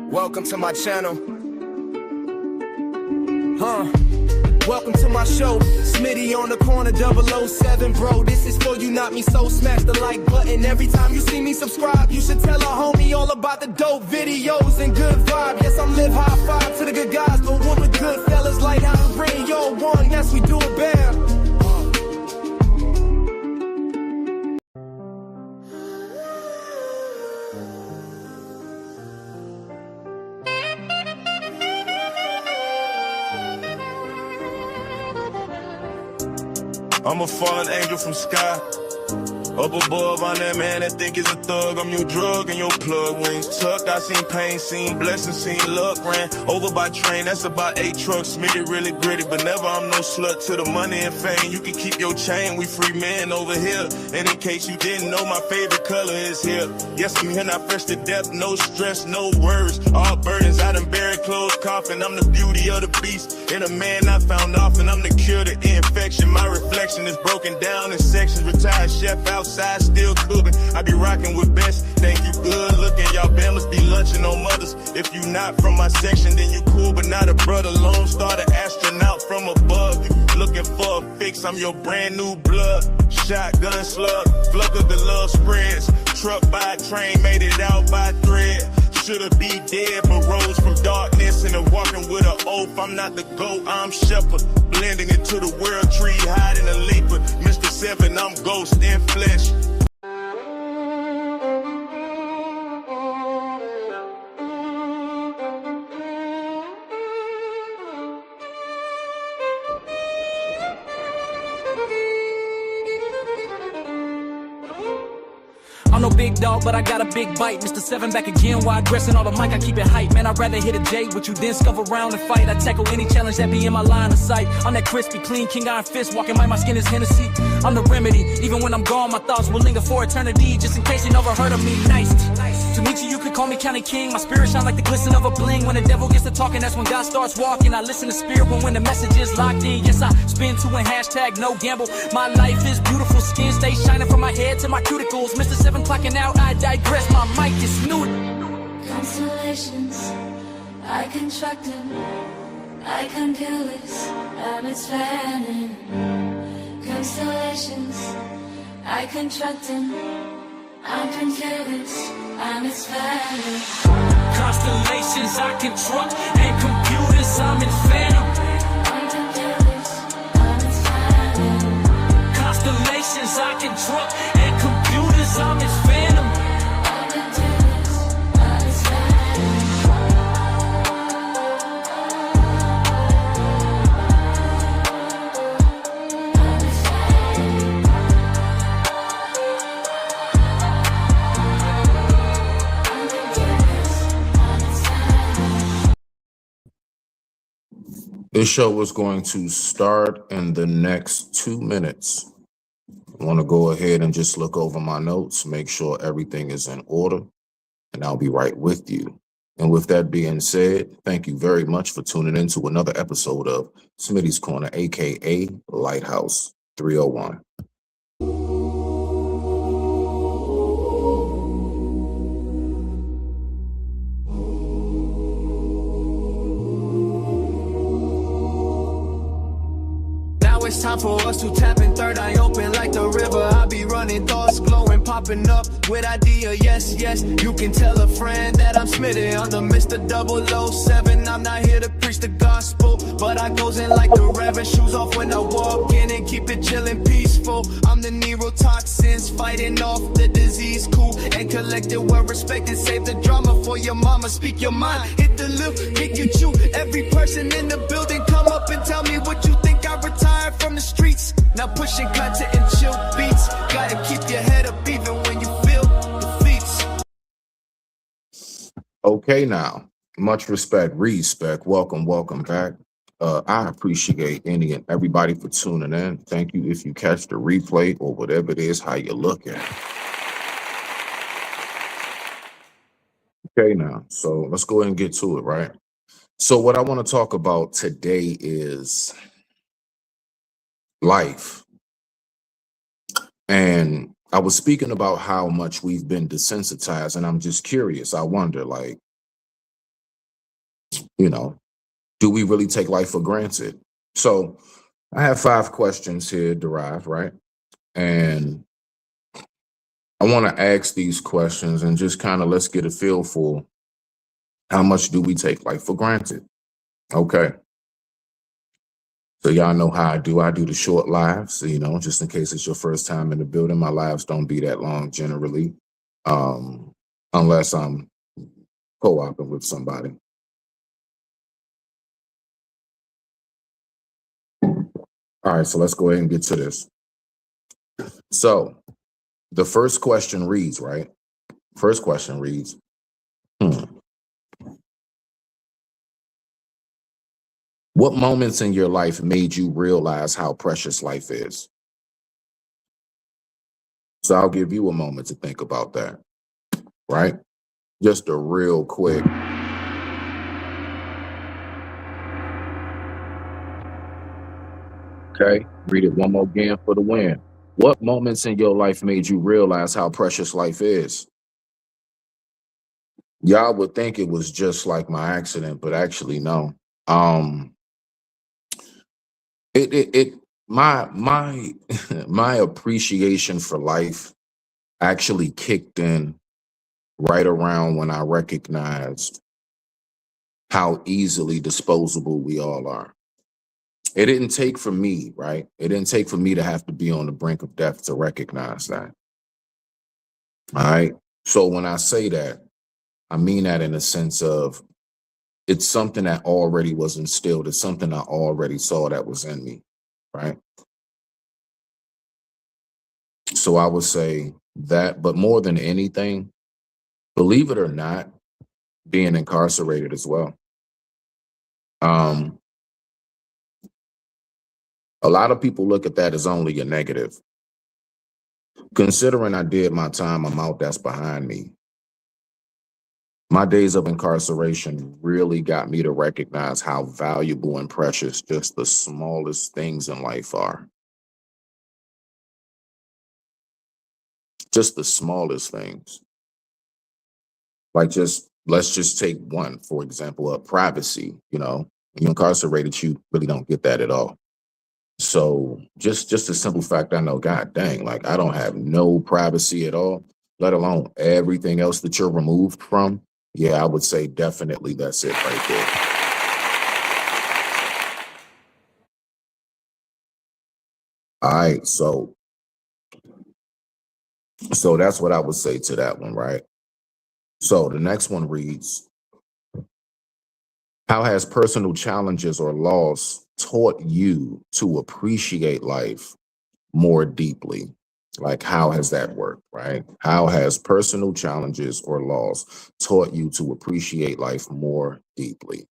Welcome to my channel. Welcome to my show. Smitty on the corner, 007, bro. This is for you, not me, so smash the like button. Every time you see me subscribe, you should tell a homie all about the dope videos and good vibe. Yes, I'm live high five to the good guys, but what the good fellas like how to bring y'all one. Yes, we do it bad. I'm a fallen angel from sky. Up above, I'm that man that think is a thug. I'm your drug and your plug. Wings tucked, I seen pain, seen blessings, seen luck. Ran over by train, that's about 8 trucks. Smitty really gritty, but never I'm no slut to the money and fame. You can keep your chain, we free men over here. And in case you didn't know, my favorite color is here. Yes, I'm here, not fresh to death, no stress, no worries. All burdens, I done buried, closed coffin. I'm the beauty of the beast, and a man I found often. I'm the cure to infection, my reflection is broken down in sections. Retired chef outside, still cooking. I be rocking with best. Thank you, good looking. Y'all must be lunching on mothers. If you not from my section, then you cool, but not a brother. Lone Star, the astronaut from above. You looking for a fix? I'm your brand new blood. Shotgun slug, flood of the love spreads. Truck by train, made it out by thread. Should've be dead, but rose from darkness and walking with an oath. I'm not the goat, I'm shepherd. Blending into the world tree, hiding a leaper. Mr. 7, I'm ghost in flesh. I'm no big dog, but I got a big bite. Mr. 7 back again, while aggressing all the mic, I keep it hype. Man, I'd rather hit a J with you than scuff around and fight. I tackle any challenge that be in my line of sight. I'm that crispy, clean, king iron fist, walking by my skin is Hennessy. I'm the remedy, even when I'm gone, my thoughts will linger for eternity. Just in case you never heard of me, nice. To meet you, you could call me County King. My spirit shine like the glisten of a bling. When the devil gets to talking, that's when God starts walking. I listen to spirit when the message is locked in. Yes, I spin to and hashtag no gamble. My life is beautiful, skin stay shining from my head to my cuticles. Mr. 7 clocking out, I digress, my mic is new. Constellations, I constructed, I computers, and it's fanning. Constellations, I constructed, I'm computers, and it's fanning. Constellations I construct and computers I'm in phantom. I'm computers, and it's fanning. Constellations I construct and computers I'm in phantom. I'm computers, and it's fanning. This show is going to start in the next 2 minutes. I want to go ahead and just look over my notes, make sure everything is in order, and I'll be right with you. And with that being said, thank you very much for tuning in to another episode of Smitty's Corner, aka Lighthouse 301. It's time for us to tap in, third eye open like the river. I be running, thoughts glowing, popping up with idea. Yes, yes, you can tell a friend that I'm Smitty. I'm the Mr. 007. I'm not here to preach the gospel, but I goes in like the reverend. Shoes off when I walk in and keep it chillin', peaceful. I'm the neurotoxins, fighting off the disease. Cool and collected, well respected. Save the drama for your mama. Speak your mind, hit the loop, kick you chew. Every person in the building, come up and tell me what you think. I retired from the streets, now pushing content and chill beats. Gotta keep your head up even when you feel defeats. Okay, now, much respect, welcome back. I appreciate any and everybody for tuning in. Thank you if you catch the replay or whatever it is, how you look at it. Okay, now, so let's go ahead and get to it, right? So what I want to talk about today is life. And I was speaking about how much we've been desensitized, and I'm just curious. I wonder, like, you know, do we really take life for granted? So I have 5 questions here derived, right? And I want to ask these questions and just kind of let's get a feel for how much do we take life for granted? Okay. So y'all know how I do. I do the short lives, you know, just in case it's your first time in the building. My lives don't be that long generally, unless I'm co-oping with somebody. All right, so let's go ahead and get to this. So the first question reads, right? First question reads, what moments in your life made you realize how precious life is? So I'll give you a moment to think about that, right? Just a real quick. Okay, read it one more again for the win. What moments in your life made you realize how precious life is? Y'all would think it was just like my accident, but actually no. My my appreciation for life actually kicked in right around when I recognized how easily disposable we all are. It didn't take for me, right? It didn't take for me to have to be on the brink of death to recognize that. All right. So when I say that, I mean that in a sense of it's something that already was instilled. It's something I already saw that was in me, right? So I would say that, but more than anything, believe it or not, being incarcerated as well. A lot of people look at that as only a negative. Considering I did my time, I'm out, that's behind me. My days of incarceration really got me to recognize how valuable and precious just the smallest things in life are. Just the smallest things. Like let's just take one, for example, privacy, you know. When you're incarcerated, you really don't get that at all. So just a simple fact, I know, God dang, like I don't have no privacy at all, let alone everything else that you're removed from. Yeah, I would say definitely that's it right there. All right, so that's what I would say to that one, right? So the next one reads, how has personal challenges or loss taught you to appreciate life more deeply? Like, how has that worked, right? How has personal challenges or loss taught you to appreciate life more deeply?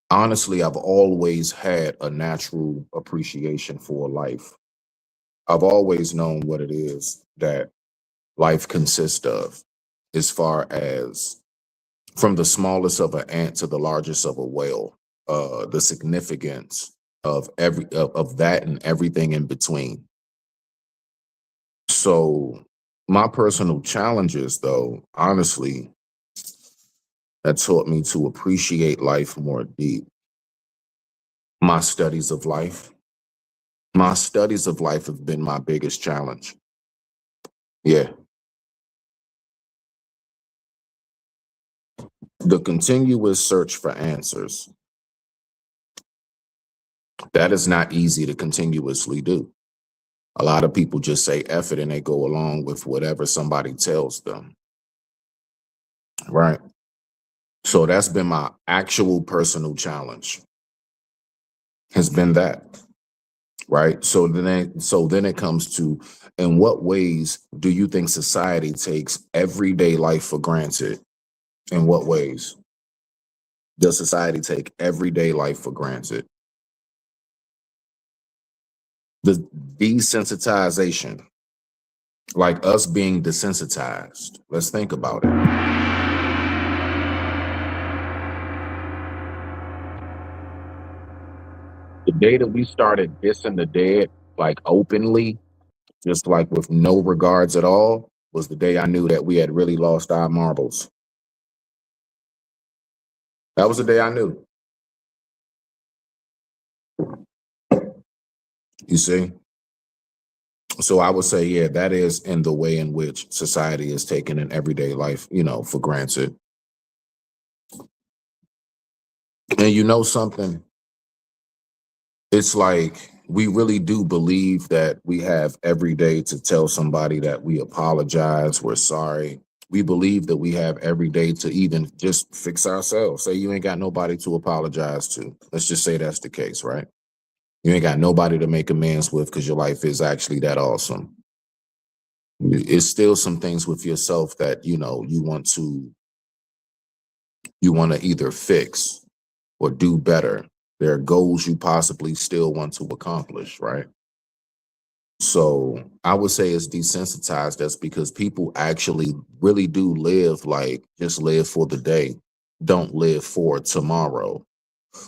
Honestly, I've always had a natural appreciation for life. I've always known what it is that life consists of, as far as from the smallest of an ant to the largest of a whale, the significance of of that and everything in between. So my personal challenges, though, honestly, that taught me to appreciate life more deep. My studies of life, my studies of life have been my biggest challenge. Yeah. The continuous search for answers. That is not easy to continuously do. A lot of people just say F it and they go along with whatever somebody tells them. Right. So that's been my actual personal challenge. Has been that. Right. So then it comes to, in what ways do you think society takes everyday life for granted? In what ways does society take everyday life for granted? The desensitization, like us being desensitized. Let's think about it. The day that we started dissing the dead, like openly, just like with no regards at all, was the day I knew that we had really lost our marbles. That was the day I knew. You see? So I would say, yeah, that is in the way in which society is taken in everyday life, for granted. And you know something? It's like we really do believe that we have every day to tell somebody that we apologize, we're sorry. We believe that we have every day to even just fix ourselves. Say you ain't got nobody to apologize to. Let's just say that's the case, right? You ain't got nobody to make amends with because your life is actually that awesome. It's still some things with yourself that you want to either fix or do better. There are goals you possibly still want to accomplish, right? So I would say it's desensitized us because people actually really do live like just live for the day, don't live for tomorrow.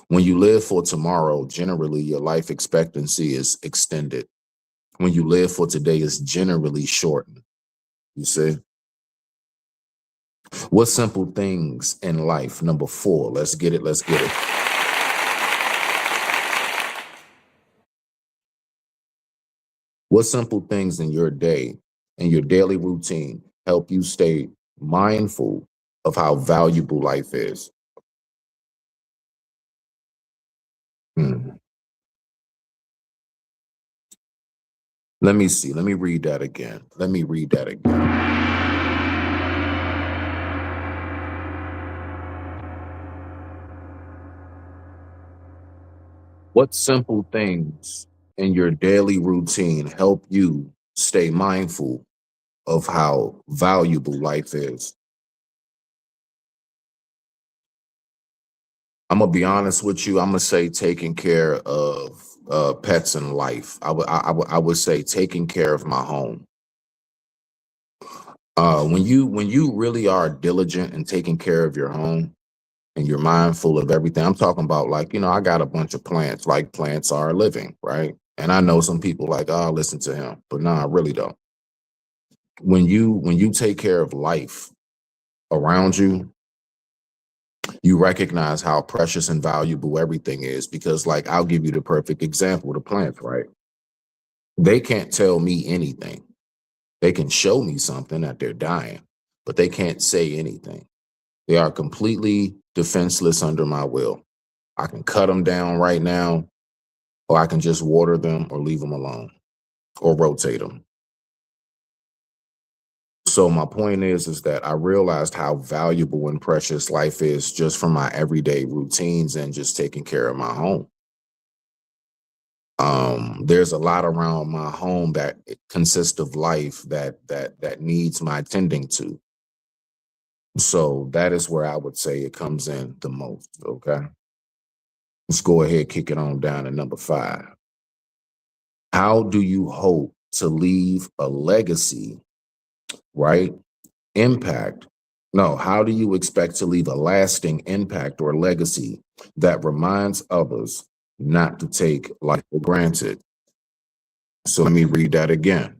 When you live for tomorrow, generally your life expectancy is extended. When you live for today, it's generally shortened. You see? What simple things in life? Number 4. Let's get it. Let's get it. What simple things in your day, in your daily routine, help you stay mindful of how valuable life is? Let me see. Let me read that again. What simple things in your daily routine help you stay mindful of how valuable life is? I'm gonna be honest with you. I'm gonna say taking care of pets in life. I would say taking care of my home. When you really are diligent in taking care of your home and you're mindful of everything, I'm talking about like I got a bunch of plants. Like plants are living, right? And I know some people like, oh, listen to him, but no, I really don't. When you take care of life around you, you recognize how precious and valuable everything is because like I'll give you the perfect example, the plants, right? They can't tell me anything. They can show me something that they're dying, but they can't say anything. They are completely defenseless under my will. I can cut them down right now, or I can just water them or leave them alone or rotate them. So my point is that I realized how valuable and precious life is just from my everyday routines and just taking care of my home. There's a lot around my home that consists of life that needs my tending to. So that is where I would say it comes in the most. Okay, let's go ahead, kick it on down to number 5. How do you hope to leave a legacy, right? Impact. No, how do you expect to leave a lasting impact or legacy that reminds others not to take life for granted? So let me read that again.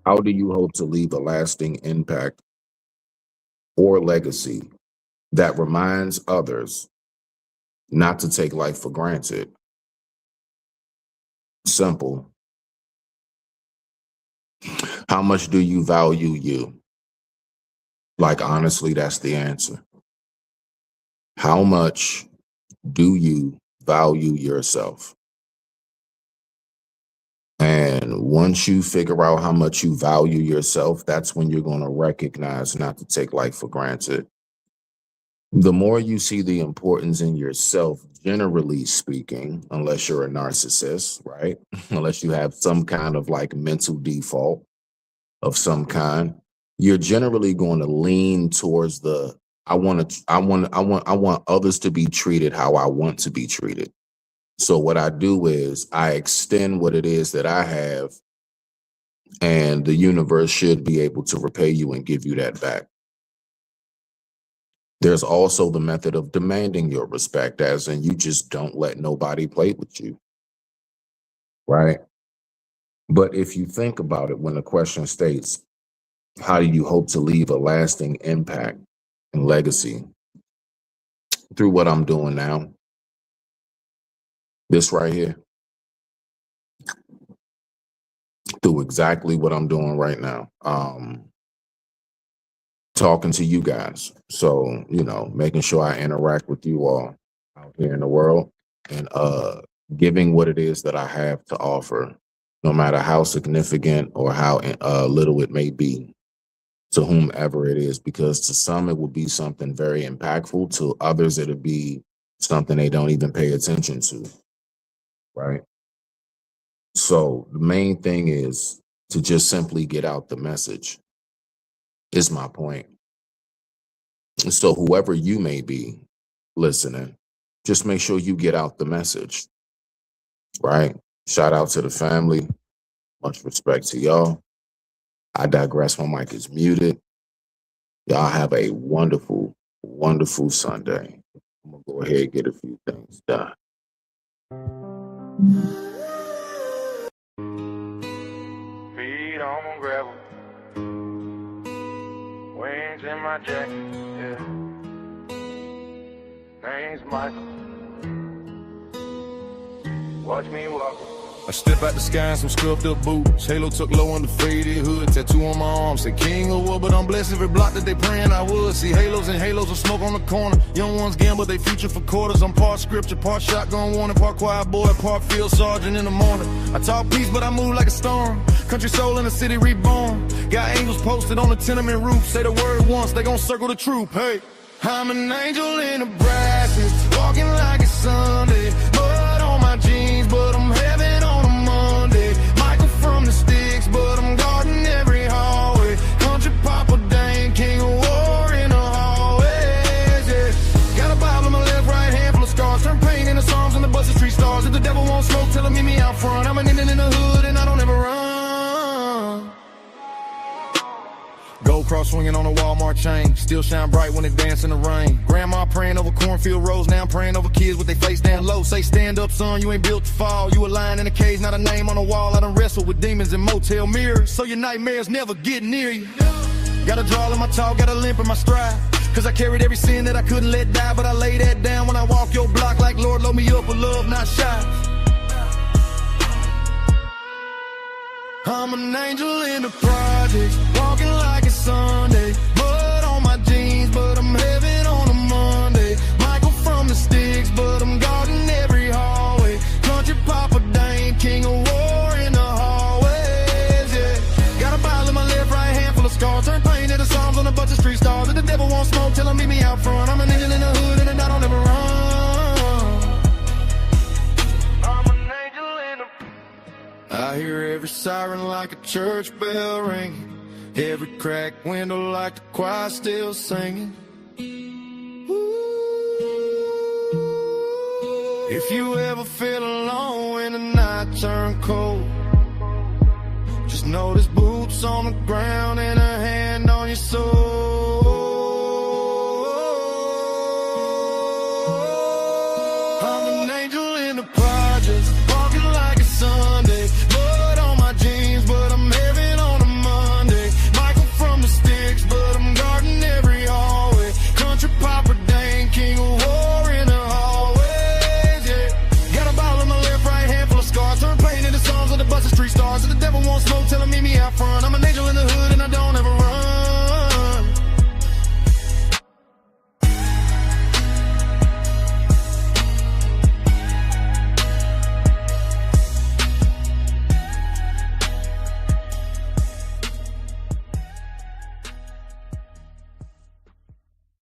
How do you hope to leave a lasting impact or legacy that reminds others not to take life for granted? Simple. How much do you value you? Like, honestly, that's the answer. How much do you value yourself? And once you figure out how much you value yourself, that's when you're going to recognize not to take life for granted. The more you see the importance in yourself, generally speaking, unless you're a narcissist, right? Unless you have some kind of like mental default of some kind, you're generally going to lean towards the I want others to be treated how I want to be treated. So what I do is I extend what it is that I have And the universe should be able to repay you and give you that back. There's also the method of demanding your respect, as in you just don't let nobody play with you, right? But if you think about it, when the question states, how do you hope to leave a lasting impact and legacy? Through what I'm doing now, this right here, through exactly what I'm doing right now, talking to you guys. So, you know, making sure I interact with you all out here in the world and giving what it is that I have to offer, no matter how significant or how little it may be, to whomever it is, because to some it will be something very impactful, to others it'll be something they don't even pay attention to, right? So the main thing is to just simply get out the message, is my point. And so whoever you may be listening, just make sure you get out the message, right? Shout out to the family. Much respect to y'all. I digress. My mic is muted. Y'all have a wonderful, wonderful Sunday. I'm going to go ahead and get a few things done. Feet on gravel, wings in my jacket, yeah. Name's Michael. Watch me walk. I step out the sky in some scrubbed up boots. Halo tucked low on the faded hood. Tattoo on my arm, say king of what, but I'm blessed every block that they praying I would. See halos and halos of smoke on the corner. Young ones gamble, they future for quarters. I'm part scripture, part shotgun warning, part quiet boy, part field sergeant in the morning. I talk peace, but I move like a storm. Country soul in the city reborn. Got angels posted on the tenement roof. Say the word once, they gon' circle the troop. Hey, I'm an angel in the brasses, walking like it's Sunday. Mud on my jeans, but I'm heaven on a Monday. Michael from the sticks, but I'm guarding every hallway. Country Papa Dane, king of war in the hallways, yeah. Got a Bible in my left, right hand full of scars. Turn pain into songs and the busted street stars. If the devil won't smoke, tell him meet me out front. I'm an Indian in the hood and I don't ever run. Gold cross swinging on a Walmart chain. Still shine bright when it dance in the rain. Grandma praying over cornfield rows. Now I'm praying over kids with their face down low. Say stand up son, you ain't built to fall. You a lion in a cage, not a name on a wall. I done wrestled with demons in motel mirrors, so your nightmares never get near you. Got a drawl in my talk, got a limp in my stride. Cause I carried every sin that I couldn't let die. But I lay that down when I walk your block like Lord load me up with love, not shy. I'm an angel in the projects, walking like it's Sunday. Blood on my jeans, but I'm heaven on a Monday. Michael from the sticks, but I'm guarding every hallway. Country Papa Dane, king of war in the hallways, yeah. Got a Bible in my left, right hand full of scars. Turn pain into songs on a bunch of street stars. If the devil won't smoke, tell him meet me out front. I'm an angel in the hood and I don't ever run. I hear every siren like a church bell ringing. Every cracked window like the choir still singing. Ooh. If you ever feel alone when the night turn cold, just know there's boots on the ground and a hand on your soul.